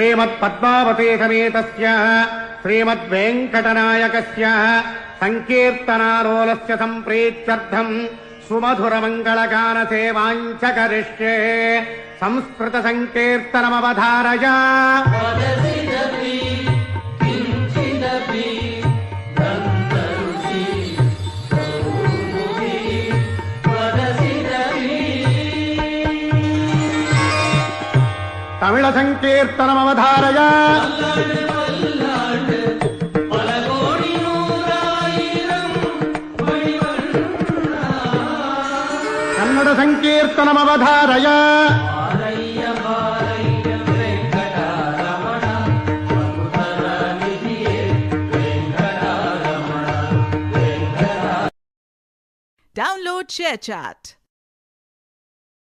శ్రీమత్పద్మావతీ సమేతస్య శ్రీమద్వేంకటనాయకస్య సంకీర్తనాలోలస్య సంప్రీత్యర్థం సుమధురమంగళగాన సేవాంచ కరిష్యే. సంస్కృత సంకీర్తనమవధారయ. తమిళ సంకీర్తనమవధారయ. Kannada సంకీర్తనమవధారయ. Download ShareChat.